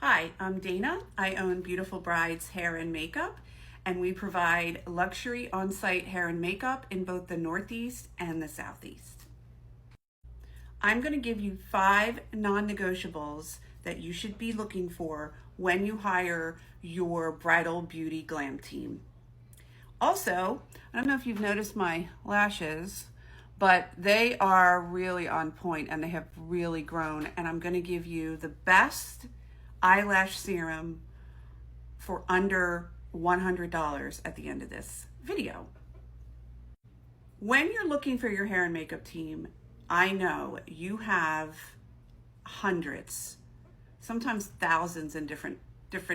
Hi, I'm Dana. I own Beautiful Bride's Hair and Makeup, and we provide luxury on-site hair and makeup in both the Northeast and the Southeast. I'm going to give you 5 non-negotiables that you should be looking for when you hire your bridal beauty glam team. Also, I don't know if you've noticed my lashes, but they are really on point and they have really grown, and I'm going to give you the best eyelash serum for under $100 at the end of this video. When you're looking for your hair and makeup team, I know you have hundreds, sometimes thousands in different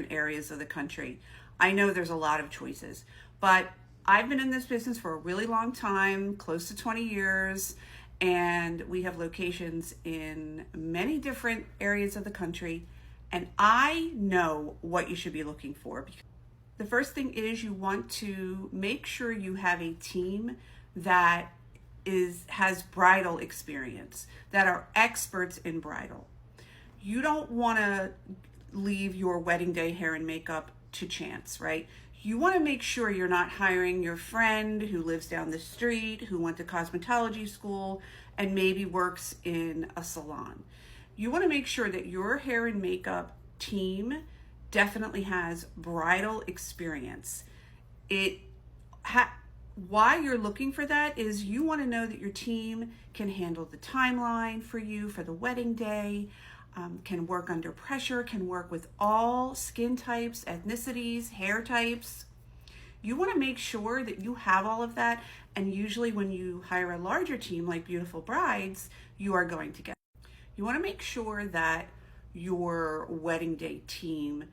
areas of the country. I know there's a lot of choices, but I've been in this business for a really long time, close to 20 years, and we have locations in many different areas of the country, and I know what you should be looking for. The first thing is you want to make sure you have a team that has bridal experience, that are experts in bridal. You don't want to leave your wedding day hair and makeup to chance, right? You want to make sure you're not hiring your friend who lives down the street, who went to cosmetology school and maybe works in a salon. You want to make sure that your hair and makeup team definitely has bridal experience. Why you're looking for that is you want to know that your team can handle the timeline for you for the wedding day, can work under pressure, can work with all skin types, ethnicities, hair types. You want to make sure that you have all of that, and usually when you hire a larger team like Beautiful Brides, you are going to get. You want to make sure that your wedding day team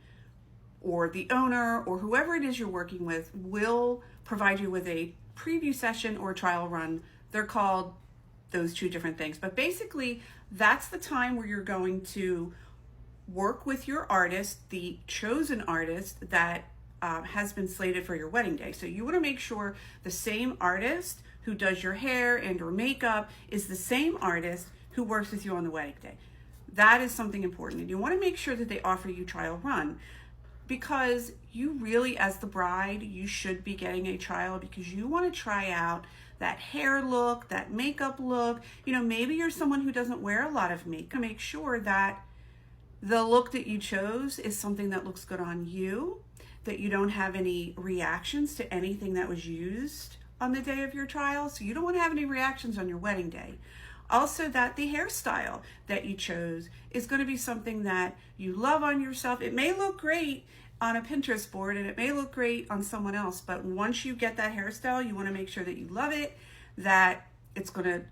or the owner or whoever it is you're working with will provide you with a preview session or a trial run. They're called those two different things, but basically that's the time where you're going to work with your artist, the chosen artist that has been slated for your wedding day. So you want to make sure the same artist who does your hair and your makeup is the same artist who works with you on the wedding day. That is something important. And you want to make sure that they offer you trial run, because you really, as the bride, you should be getting a trial because you want to try out that hair look, that makeup look. You know, maybe you're someone who doesn't wear a lot of makeup. Make sure that the look that you chose is something that looks good on you, that you don't have any reactions to anything that was used on the day of your trial. So you don't want to have any reactions on your wedding day. Also, that the hairstyle that you chose is going to be something that you love on yourself. It may look great on a Pinterest board and it may look great on someone else, but once you get that hairstyle, you want to make sure that you love it, that it's going to,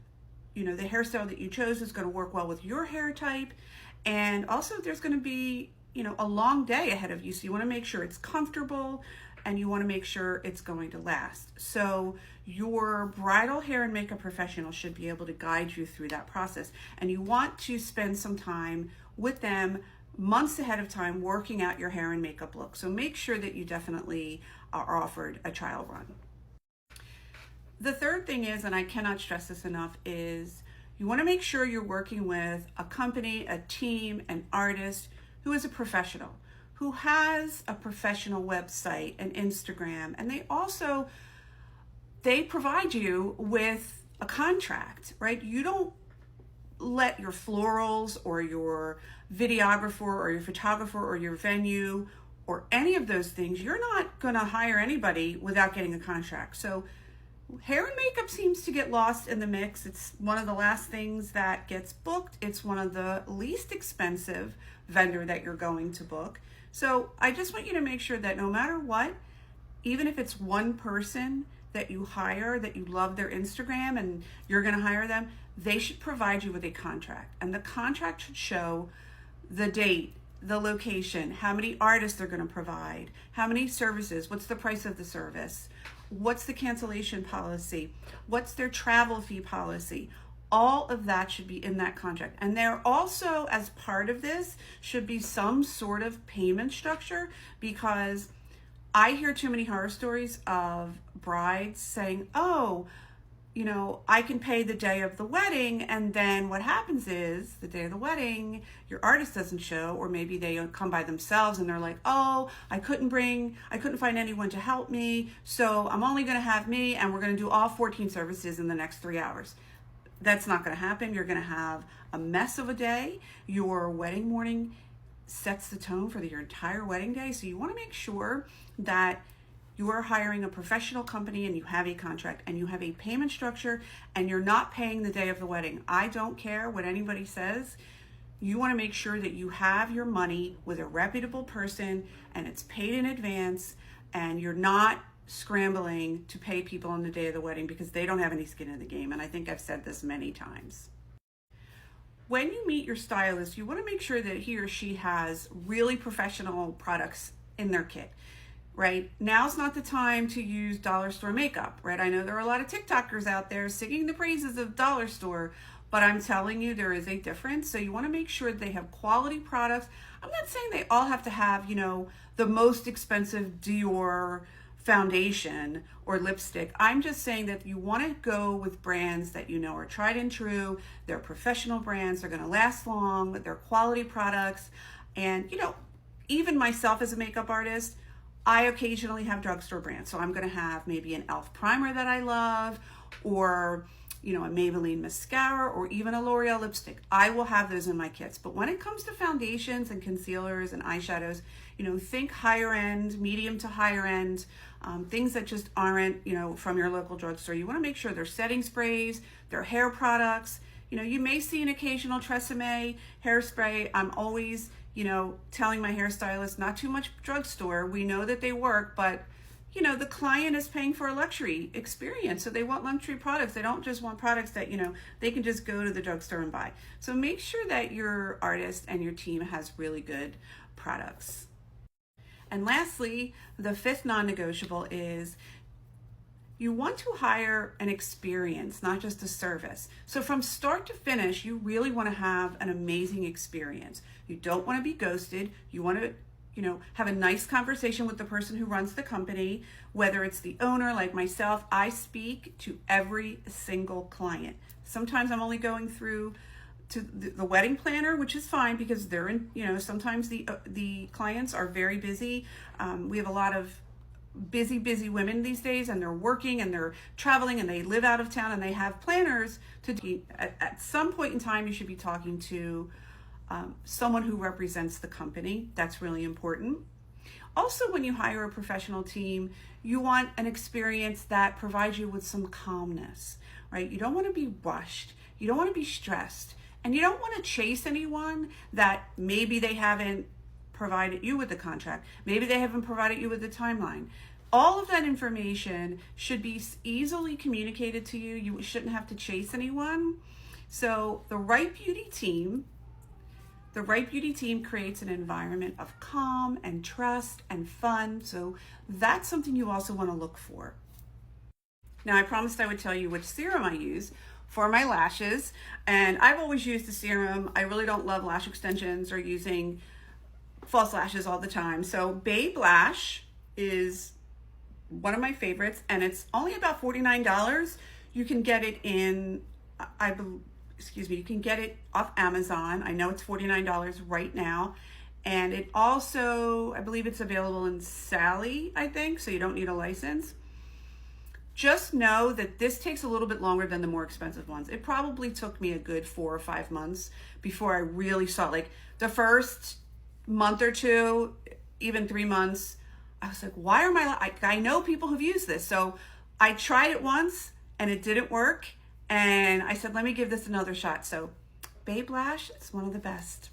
the hairstyle that you chose is going to work well with your hair type. And also there's going to be, a long day ahead of you. So you want to make sure it's comfortable and you want to make sure it's going to last. So your bridal hair and makeup professional should be able to guide you through that process. And you want to spend some time with them months ahead of time working out your hair and makeup look. So make sure that you definitely are offered a trial run. The third thing is, and I cannot stress this enough, is you want to make sure you're working with a company, a team, an artist who is a professional, who has a professional website and Instagram, and they provide you with a contract, right? You don't let your florals or your videographer or your photographer or your venue or any of those things, you're not going to hire anybody without getting a contract. So hair and makeup seems to get lost in the mix. It's one of the last things that gets booked. It's one of the least expensive vendor that you're going to book. So I just want you to make sure that no matter what, even if it's one person that you hire, that you love their Instagram and you're going to hire them, they should provide you with a contract. And the contract should show the date, the location, how many artists they're going to provide, how many services, what's the price of the service, what's the cancellation policy, what's their travel fee policy. All of that should be in that contract. And there also, as part of this, should be some sort of payment structure, because I hear too many horror stories of brides saying, oh, I can pay the day of the wedding, and then what happens is the day of the wedding, your artist doesn't show, or maybe they come by themselves and they're like, oh, I couldn't find anyone to help me, so I'm only going to have me, and we're going to do all 14 services in the next 3 hours. That's not going to happen. You're going to have a mess of a day. Your wedding morning sets the tone for your entire wedding day, so you want to make sure that you are hiring a professional company and you have a contract and you have a payment structure and you're not paying the day of the wedding. I don't care what anybody says. You want to make sure that you have your money with a reputable person and it's paid in advance, and you're not scrambling to pay people on the day of the wedding because they don't have any skin in the game. And I think I've said this many times. When you meet your stylist, you want to make sure that he or she has really professional products in their kit. Right? Now's not the time to use dollar store makeup, right? I know there are a lot of TikTokers out there singing the praises of dollar store, but I'm telling you there is a difference. So you want to make sure they have quality products. I'm not saying they all have to have, the most expensive Dior foundation or lipstick. I'm just saying that you want to go with brands that are tried and true. They're professional brands. They're going to last long. They're quality products. And, even myself as a makeup artist, I occasionally have drugstore brands. So I'm going to have maybe an e.l.f. primer that I love, or, a Maybelline mascara, or even a L'Oreal lipstick. I will have those in my kits. But when it comes to foundations and concealers and eyeshadows, think higher end, medium to higher end, things that just aren't, from your local drugstore. You want to make sure they're setting sprays, they're hair products. You may see an occasional Tresemme hairspray. I'm always telling my hairstylist, not too much drugstore. We know that they work, but the client is paying for a luxury experience. So they want luxury products. They don't just want products that, they can just go to the drugstore and buy. So make sure that your artist and your team has really good products. And lastly, the fifth non-negotiable is you want to hire an experience, not just a service. So from start to finish, you really want to have an amazing experience. You don't want to be ghosted. You want to, have a nice conversation with the person who runs the company, whether it's the owner like myself. I speak to every single client. Sometimes I'm only going through to the wedding planner, which is fine because they're in, sometimes the clients are very busy. We have a lot of busy women these days, and they're working and they're traveling and they live out of town and they have planners to do. At some point in time, you should be talking to someone who represents the company. That's really important. Also, when you hire a professional team, you want an experience that provides you with some calmness, right? You don't want to be rushed. You don't want to be stressed. And you don't want to chase anyone that maybe they haven't provided you with the contract. Maybe they haven't provided you with the timeline. All of that information should be easily communicated to you. You shouldn't have to chase anyone. So the right beauty team creates an environment of calm and trust and fun. So that's something you also want to look for. Now, I promised I would tell you which serum I use for my lashes, and I've always used the serum. I really don't love lash extensions or using false lashes all the time. So Babe Lash is one of my favorites, and it's only about $49. You can get it you can get it off Amazon. I know it's $49 right now. And it also, I believe it's available in Sally, I think, so you don't need a license. Just know that this takes a little bit longer than the more expensive ones. It probably took me a good 4 or 5 months before I really saw, like the first month or two, even 3 months, I was like, why are I know people who've used this. So I tried it once and it didn't work. And I said, let me give this another shot. So Babe Lash is one of the best.